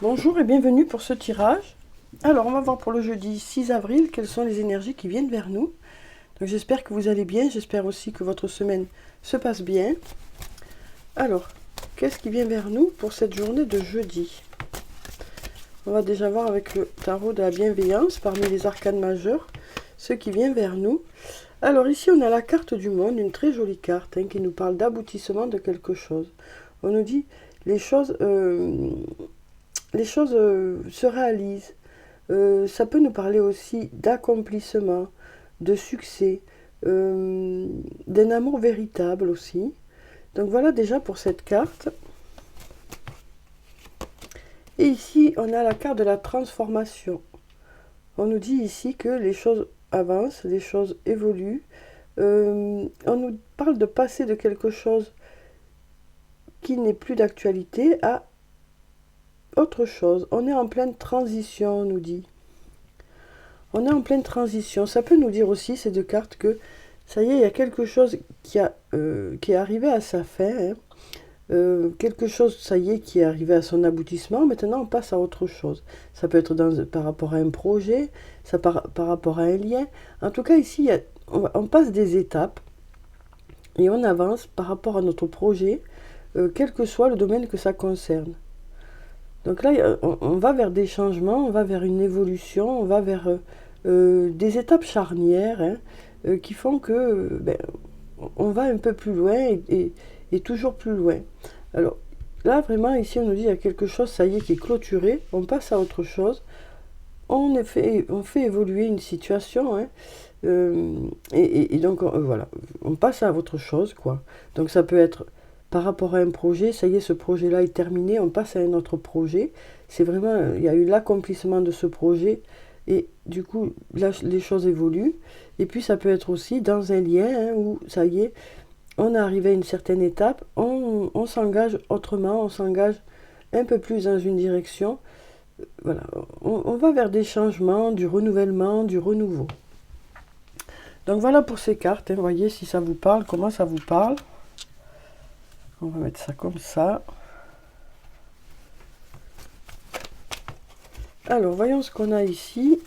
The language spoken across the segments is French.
Bonjour et bienvenue pour ce tirage. Alors, on va voir pour le jeudi 6 avril quelles sont les énergies qui viennent vers nous. Donc, j'espère que vous allez bien, j'espère aussi que votre semaine se passe bien. Alors, qu'est-ce qui vient vers nous pour cette journée de jeudi? On va déjà voir avec le tarot de la bienveillance parmi les arcanes majeurs ce qui vient vers nous. Alors ici, on a la carte du monde, une très jolie carte qui nous parle d'aboutissement de quelque chose. On nous dit les choses se réalisent. Ça peut nous parler aussi d'accomplissement, de succès, d'un amour véritable aussi. Donc voilà déjà pour cette carte. Et ici, on a la carte de la transformation. On nous dit ici que les choses avancent, les choses évoluent. On nous parle de passer de quelque chose qui n'est plus d'actualité à autre chose. On est en pleine transition, on nous dit. On est en pleine transition. Ça peut nous dire aussi, ces deux cartes, que ça y est, il y a quelque chose qui est arrivé à sa fin. Quelque chose, ça y est, qui est arrivé à son aboutissement. Maintenant, on passe à autre chose. Ça peut être par rapport à un projet, par rapport à un lien. En tout cas, ici, on passe des étapes et on avance par rapport à notre projet, quel que soit le domaine que ça concerne. Donc là, on va vers des changements, on va vers une évolution, on va vers des étapes charnières qui font que on va un peu plus loin et toujours plus loin. Alors là, vraiment, ici, on nous dit qu'il y a quelque chose, ça y est, qui est clôturé, on passe à autre chose, on fait évoluer une situation, et donc, voilà, on passe à autre chose, quoi. Donc ça peut être par rapport à un projet, ça y est, ce projet-là est terminé, on passe à un autre projet. C'est vraiment, il y a eu l'accomplissement de ce projet, et du coup, là, les choses évoluent. Et puis, ça peut être aussi dans un lien où, ça y est, on est arrivé à une certaine étape, on s'engage autrement, on s'engage un peu plus dans une direction. Voilà, on va vers des changements, du renouvellement, du renouveau. Donc voilà pour ces cartes, voyez si ça vous parle, comment ça vous parle. On va mettre ça comme ça. Alors, voyons ce qu'on a ici.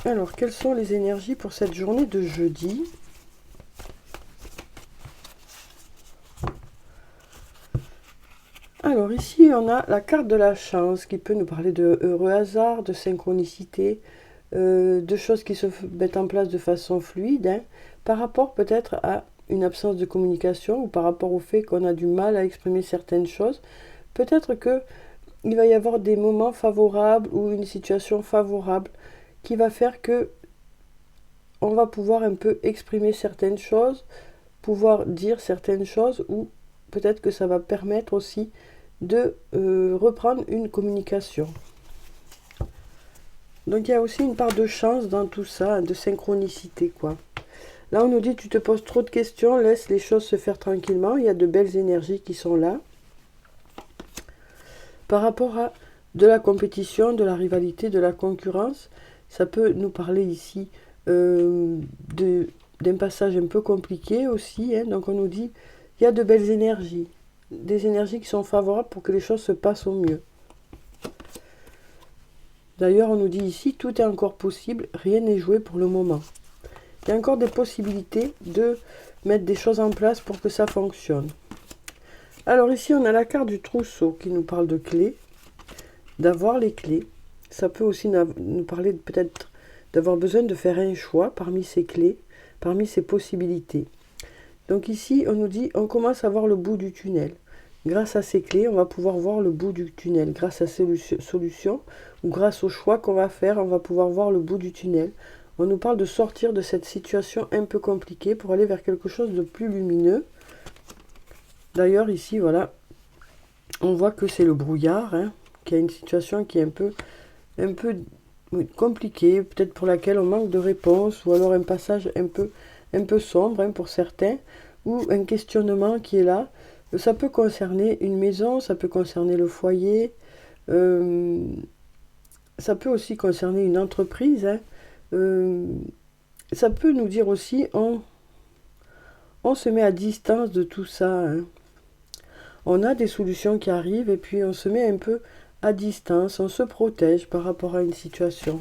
Alors, quelles sont les énergies pour cette journée de jeudi? Alors, ici, on a la carte de la chance qui peut nous parler de heureux hasard, de synchronicité, de choses qui se mettent en place de façon fluide, par rapport peut-être à une absence de communication ou par rapport au fait qu'on a du mal à exprimer certaines choses. Peut-être que il va y avoir des moments favorables ou une situation favorable qui va faire que on va pouvoir un peu exprimer certaines choses, pouvoir dire certaines choses, ou peut-être que ça va permettre aussi de reprendre une communication. Donc il y a aussi une part de chance dans tout ça, de synchronicité, quoi. Là, on nous dit, tu te poses trop de questions, laisse les choses se faire tranquillement. Il y a de belles énergies qui sont là. Par rapport à de la compétition, de la rivalité, de la concurrence, ça peut nous parler ici d'un passage un peu compliqué aussi. Donc on nous dit, il y a de belles énergies, des énergies qui sont favorables pour que les choses se passent au mieux. D'ailleurs, on nous dit ici, tout est encore possible, rien n'est joué pour le moment. Il y a encore des possibilités de mettre des choses en place pour que ça fonctionne. Alors ici, on a la carte du trousseau qui nous parle de clés, d'avoir les clés. Ça peut aussi nous parler peut-être d'avoir besoin de faire un choix parmi ces clés, parmi ces possibilités. Donc ici, on nous dit, on commence à voir le bout du tunnel. Grâce à ces clés, on va pouvoir voir le bout du tunnel. Grâce à ces solutions ou grâce au choix qu'on va faire, on va pouvoir voir le bout du tunnel. On nous parle de sortir de cette situation un peu compliquée pour aller vers quelque chose de plus lumineux. D'ailleurs, ici, voilà, on voit que c'est le brouillard, qu'il y a une situation qui est un peu compliquée, peut-être pour laquelle on manque de réponse, ou alors un passage un peu sombre pour certains, ou un questionnement qui est là. Ça peut concerner une maison, ça peut concerner le foyer, ça peut aussi concerner une entreprise. Ça peut nous dire aussi, on se met à distance de tout ça. On a des solutions qui arrivent et puis on se met un peu à distance, on se protège par rapport à une situation.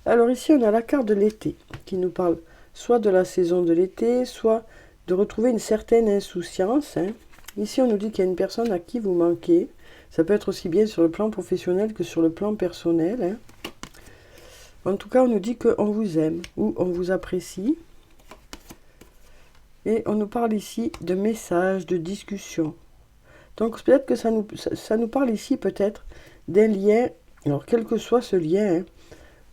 Alors ici, on a la carte de l'été qui nous parle soit de la saison de l'été, soit de retrouver une certaine insouciance. Ici, on nous dit qu'il y a une personne à qui vous manquez. Ça peut être aussi bien sur le plan professionnel que sur le plan personnel. En tout cas, on nous dit qu'on vous aime ou on vous apprécie. Et on nous parle ici de messages, de discussions. Donc peut-être que ça nous parle ici peut-être d'un lien, alors quel que soit ce lien,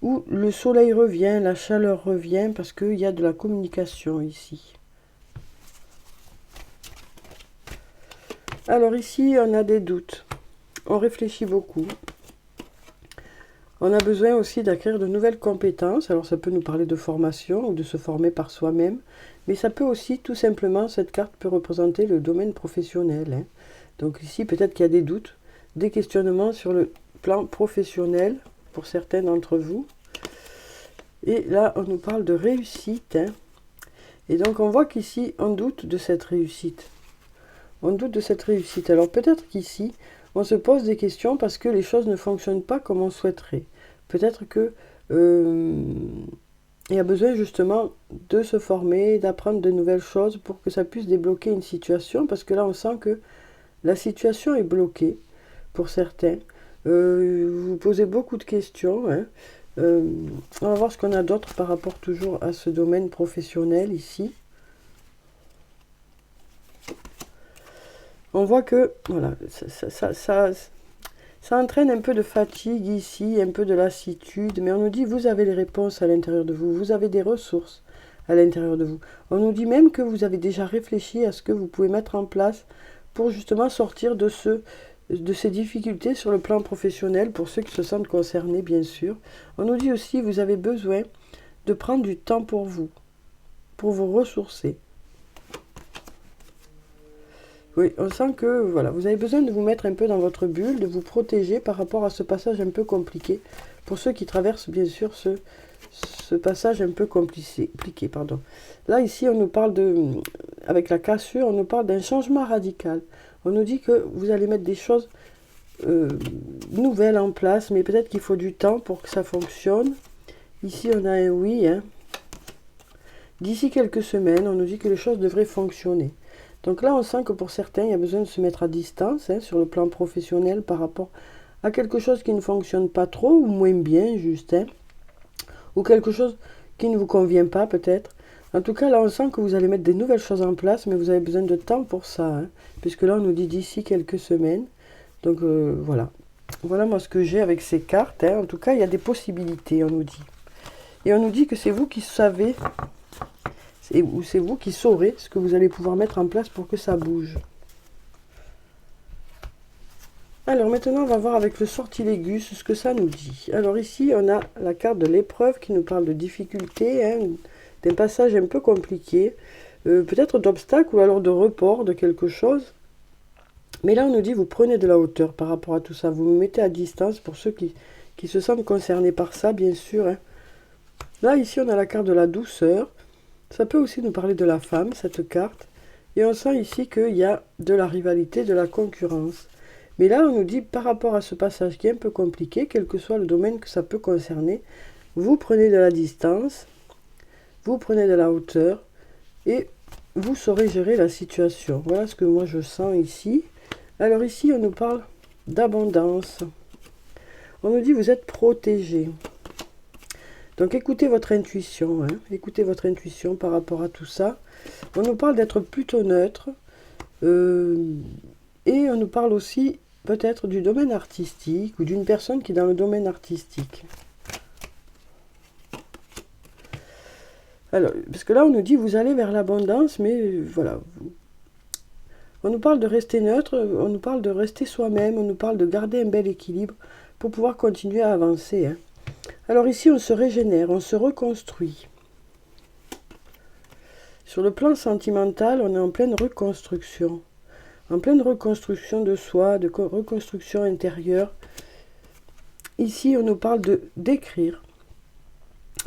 où le soleil revient, la chaleur revient, parce qu'il y a de la communication ici. Alors ici, on a des doutes. On réfléchit beaucoup. On a besoin aussi d'acquérir de nouvelles compétences. Alors ça peut nous parler de formation ou de se former par soi-même. Mais ça peut aussi, tout simplement, cette carte peut représenter le domaine professionnel. Donc ici, peut-être qu'il y a des doutes, des questionnements sur le plan professionnel pour certains d'entre vous. Et là, on nous parle de réussite. Et donc, on voit qu'ici, on doute de cette réussite. On doute de cette réussite. Alors, peut-être qu'ici, on se pose des questions parce que les choses ne fonctionnent pas comme on souhaiterait. Peut-être que il y a besoin justement de se former, d'apprendre de nouvelles choses pour que ça puisse débloquer une situation. Parce que là, on sent que la situation est bloquée pour certains. Vous posez beaucoup de questions. On va voir ce qu'on a d'autre par rapport toujours à ce domaine professionnel ici. On voit que voilà, ça entraîne un peu de fatigue ici, un peu de lassitude, mais on nous dit vous avez les réponses à l'intérieur de vous, vous avez des ressources à l'intérieur de vous. On nous dit même que vous avez déjà réfléchi à ce que vous pouvez mettre en place pour justement sortir de ces difficultés sur le plan professionnel, pour ceux qui se sentent concernés, bien sûr. On nous dit aussi que vous avez besoin de prendre du temps pour vous ressourcer. Oui, on sent que voilà, vous avez besoin de vous mettre un peu dans votre bulle, de vous protéger par rapport à ce passage un peu compliqué. Pour ceux qui traversent, bien sûr, ce passage un peu compliqué. Pardon. Là, ici, on nous parle avec la cassure, on nous parle d'un changement radical. On nous dit que vous allez mettre des choses nouvelles en place, mais peut-être qu'il faut du temps pour que ça fonctionne. Ici, on a un oui. D'ici quelques semaines, on nous dit que les choses devraient fonctionner. Donc là, on sent que pour certains, il y a besoin de se mettre à distance sur le plan professionnel par rapport à quelque chose qui ne fonctionne pas trop ou moins bien, juste. Ou quelque chose qui ne vous convient pas, peut-être. En tout cas, là, on sent que vous allez mettre des nouvelles choses en place, mais vous avez besoin de temps pour ça. Puisque là, on nous dit d'ici quelques semaines. Donc, voilà. Voilà, moi, ce que j'ai avec ces cartes. En tout cas, il y a des possibilités, on nous dit. Et on nous dit que c'est vous qui savez... ou c'est vous qui saurez ce que vous allez pouvoir mettre en place pour que ça bouge. Alors maintenant, on va voir avec le sortilégus ce que ça nous dit. Alors ici, on a la carte de l'épreuve qui nous parle de difficultés, d'un passage un peu compliqué, peut-être d'obstacle ou alors de report de quelque chose. Mais là, on nous dit, vous prenez de la hauteur par rapport à tout ça. Vous vous mettez à distance pour ceux qui se sentent concernés par ça, bien sûr. Là, ici, on a la carte de la douceur. Ça peut aussi nous parler de la femme, cette carte. Et on sent ici qu'il y a de la rivalité, de la concurrence. Mais là, on nous dit, par rapport à ce passage qui est un peu compliqué, quel que soit le domaine que ça peut concerner, vous prenez de la distance, vous prenez de la hauteur, et vous saurez gérer la situation. Voilà ce que moi je sens ici. Alors ici, on nous parle d'abondance. On nous dit, vous êtes protégé. Donc écoutez votre intuition, écoutez votre intuition par rapport à tout ça. On nous parle d'être plutôt neutre, et on nous parle aussi peut-être du domaine artistique ou d'une personne qui est dans le domaine artistique. Alors, parce que là on nous dit vous allez vers l'abondance, mais voilà. On nous parle de rester neutre, on nous parle de rester soi-même, on nous parle de garder un bel équilibre pour pouvoir continuer à avancer. Alors ici, on se régénère, on se reconstruit. Sur le plan sentimental, on est en pleine reconstruction. En pleine reconstruction de soi, de reconstruction intérieure. Ici, on nous parle d'écrire.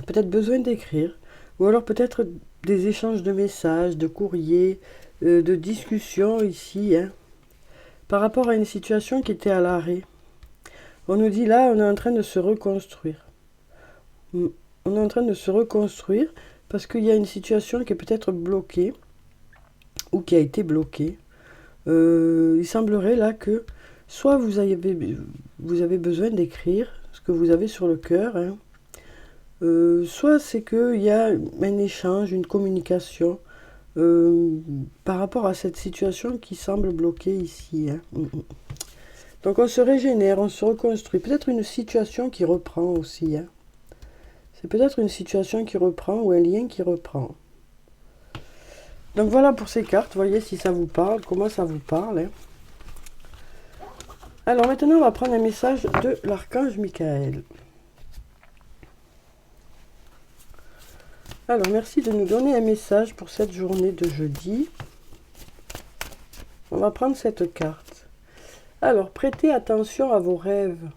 Peut-être besoin d'écrire. Ou alors peut-être des échanges de messages, de courriers, de discussions ici. par rapport à une situation qui était à l'arrêt. On nous dit là, on est en train de se reconstruire. On est en train de se reconstruire parce qu'il y a une situation qui est peut-être bloquée ou qui a été bloquée. Il semblerait là que soit vous avez besoin d'écrire ce que vous avez sur le cœur, hein, soit c'est qu'il y a un échange, une communication par rapport à cette situation qui semble bloquée ici. Hein. Donc on se régénère, on se reconstruit. Peut-être une situation qui reprend aussi. Hein. C'est peut-être une situation qui reprend ou un lien qui reprend. Donc voilà pour ces cartes, voyez si ça vous parle, comment ça vous parle. Hein. Alors maintenant on va prendre un message de l'archange Michael. Alors merci de nous donner un message pour cette journée de jeudi. On va prendre cette carte. Alors prêtez attention à vos rêves.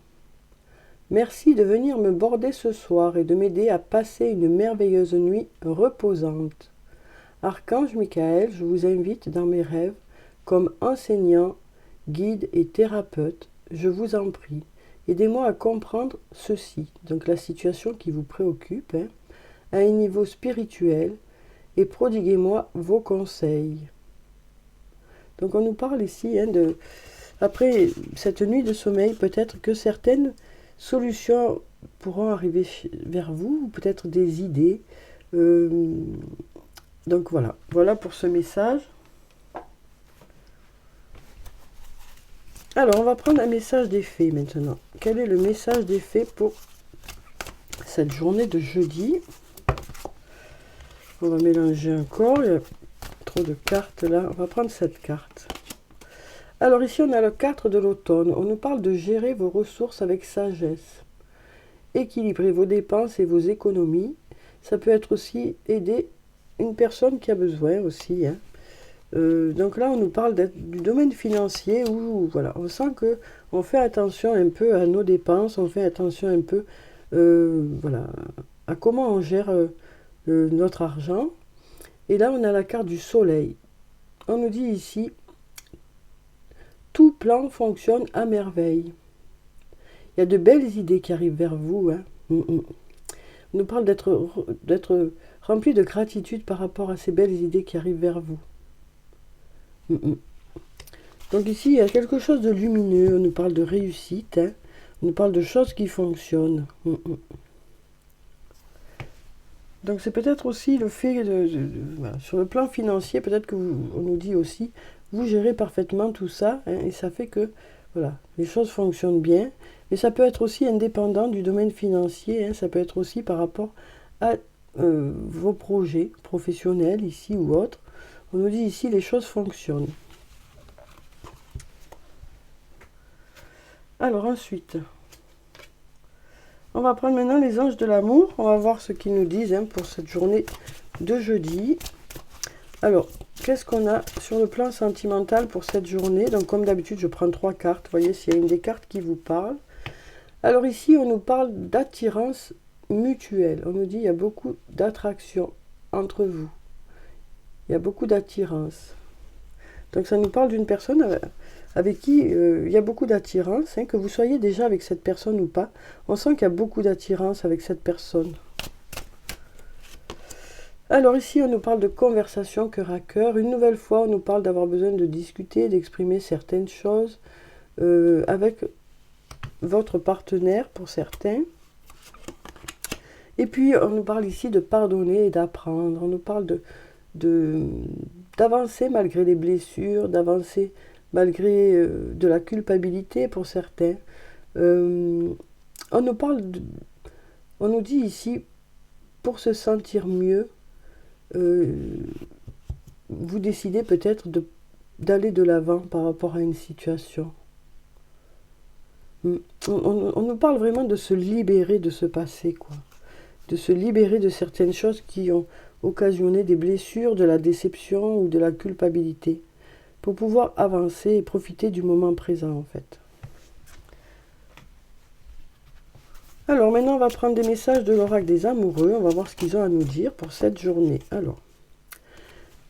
Merci de venir me border ce soir et de m'aider à passer une merveilleuse nuit reposante. Archange Michael, je vous invite dans mes rêves comme enseignant, guide et thérapeute. Je vous en prie, aidez-moi à comprendre ceci, donc la situation qui vous préoccupe, hein, à un niveau spirituel, et prodiguez-moi vos conseils. Donc on nous parle ici, hein, après cette nuit de sommeil, peut-être que certaines solutions pourront arriver vers vous, ou peut-être des idées. Donc voilà pour ce message. Alors on va prendre un message des fées maintenant. Quel est le message des fées pour cette journée de jeudi? On va mélanger encore, il y a trop de cartes là. On va prendre cette carte. Alors ici on a le 4 de l'automne. On nous parle de gérer vos ressources avec sagesse. Équilibrer vos dépenses et vos économies. Ça peut être aussi aider une personne qui a besoin aussi. Hein. Donc là on nous parle du domaine financier où voilà, on sent que on fait attention un peu à nos dépenses, on fait attention un peu voilà, à comment on gère notre argent. Et là on a la carte du soleil. On nous dit ici, tout plan fonctionne à merveille. Il y a de belles idées qui arrivent vers vous. Hein. On nous parle d'être rempli de gratitude par rapport à ces belles idées qui arrivent vers vous. Donc ici, il y a quelque chose de lumineux. On nous parle de réussite. Hein. On nous parle de choses qui fonctionnent. Donc c'est peut-être aussi le fait voilà, sur le plan financier, peut-être que on nous dit aussi, vous gérez parfaitement tout ça, hein, et ça fait que voilà, les choses fonctionnent bien. Mais ça peut être aussi indépendant du domaine financier, hein, ça peut être aussi par rapport à vos projets professionnels ici ou autres. On nous dit ici, les choses fonctionnent. Alors ensuite, on va prendre maintenant les anges de l'amour. On va voir ce qu'ils nous disent hein, pour cette journée de jeudi. Alors, qu'est-ce qu'on a sur le plan sentimental pour cette journée? Donc comme d'habitude, je prends 3 cartes. Vous voyez s'il y a une des cartes qui vous parle. Alors ici, on nous parle d'attirance mutuelle. On nous dit qu'il y a beaucoup d'attraction entre vous. Il y a beaucoup d'attirance. Donc ça nous parle d'une personne avec qui il y a beaucoup d'attirance, hein, que vous soyez déjà avec cette personne ou pas. On sent qu'il y a beaucoup d'attirance avec cette personne. Alors ici, on nous parle de conversation cœur à cœur. Une nouvelle fois, on nous parle d'avoir besoin de discuter, d'exprimer certaines choses avec votre partenaire pour certains. Et puis, on nous parle ici de pardonner et d'apprendre. On nous parle d'avancer malgré les blessures, d'avancer malgré de la culpabilité pour certains. On nous dit ici, pour se sentir mieux, vous décidez peut-être d'aller de l'avant par rapport à une situation. On nous parle vraiment de se libérer de ce passé, quoi. De se libérer de certaines choses qui ont occasionné des blessures, de la déception ou de la culpabilité, pour pouvoir avancer et profiter du moment présent, en fait. Alors, maintenant, on va prendre des messages de l'oracle des amoureux. On va voir ce qu'ils ont à nous dire pour cette journée. Alors,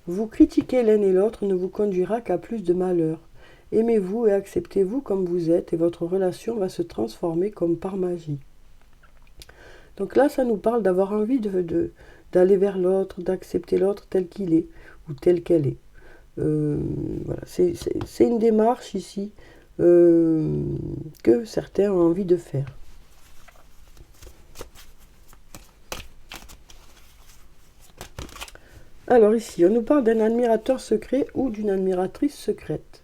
vous critiquer l'un et l'autre ne vous conduira qu'à plus de malheur. Aimez-vous et acceptez-vous comme vous êtes et votre relation va se transformer comme par magie. Donc là, ça nous parle d'avoir envie d'aller vers l'autre, d'accepter l'autre tel qu'il est ou telle qu'elle est. Voilà, c'est une démarche ici que certains ont envie de faire. Alors ici, on nous parle d'un admirateur secret ou d'une admiratrice secrète.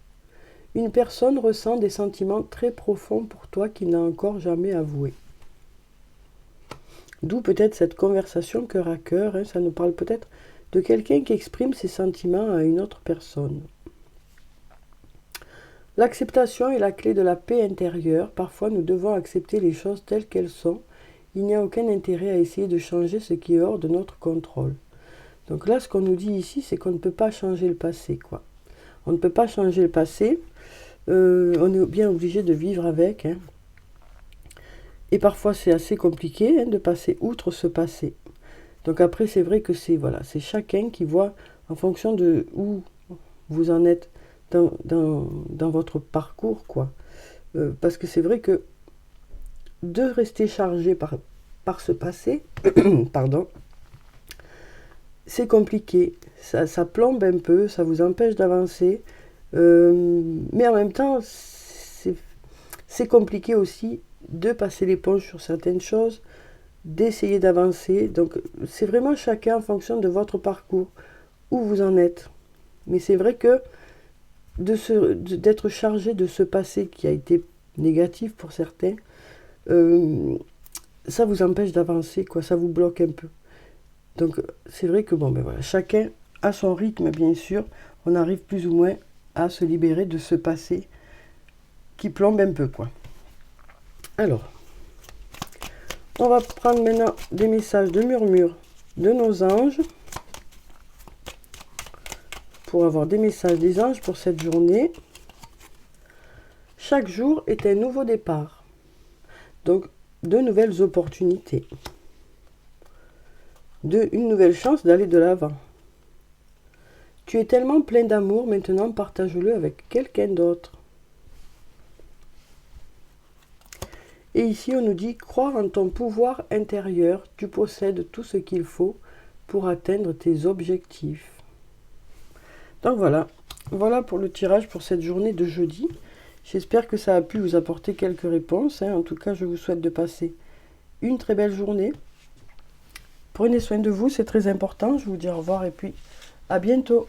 Une personne ressent des sentiments très profonds pour toi qu'il n'a encore jamais avoués. D'où peut-être cette conversation cœur à cœur, hein, ça nous parle peut-être de quelqu'un qui exprime ses sentiments à une autre personne. L'acceptation est la clé de la paix intérieure. Parfois, nous devons accepter les choses telles qu'elles sont. Il n'y a aucun intérêt à essayer de changer ce qui est hors de notre contrôle. Donc là, ce qu'on nous dit ici, c'est qu'on ne peut pas changer le passé, quoi. On ne peut pas changer le passé. On est bien obligé de vivre avec. Hein. Et parfois, c'est assez compliqué de passer outre ce passé. Donc après, c'est vrai que c'est chacun qui voit en fonction de où vous en êtes dans votre parcours, quoi. Parce que c'est vrai que de rester chargé par ce passé, pardon, c'est compliqué. Ça plombe un peu, ça vous empêche d'avancer. Mais en même temps, c'est compliqué aussi de passer l'éponge sur certaines choses, d'essayer d'avancer. Donc c'est vraiment chacun en fonction de votre parcours, où vous en êtes. Mais c'est vrai que d'être chargé de ce passé qui a été négatif pour certains, ça vous empêche d'avancer, quoi, ça vous bloque un peu. Donc c'est vrai que chacun à son rythme, bien sûr, on arrive plus ou moins à se libérer de ce passé qui plombe un peu, quoi. Alors, on va prendre maintenant des messages de murmure de nos anges pour avoir des messages des anges pour cette journée. Chaque jour est un nouveau départ, donc de nouvelles opportunités, une nouvelle chance d'aller de l'avant. Tu es tellement plein d'amour, maintenant partage-le avec quelqu'un d'autre. Et ici, on nous dit, croire en ton pouvoir intérieur, tu possèdes tout ce qu'il faut pour atteindre tes objectifs. Donc voilà pour le tirage pour cette journée de jeudi. J'espère que ça a pu vous apporter quelques réponses. En tout cas, je vous souhaite de passer une très belle journée. Prenez soin de vous, c'est très important. Je vous dis au revoir et puis à bientôt.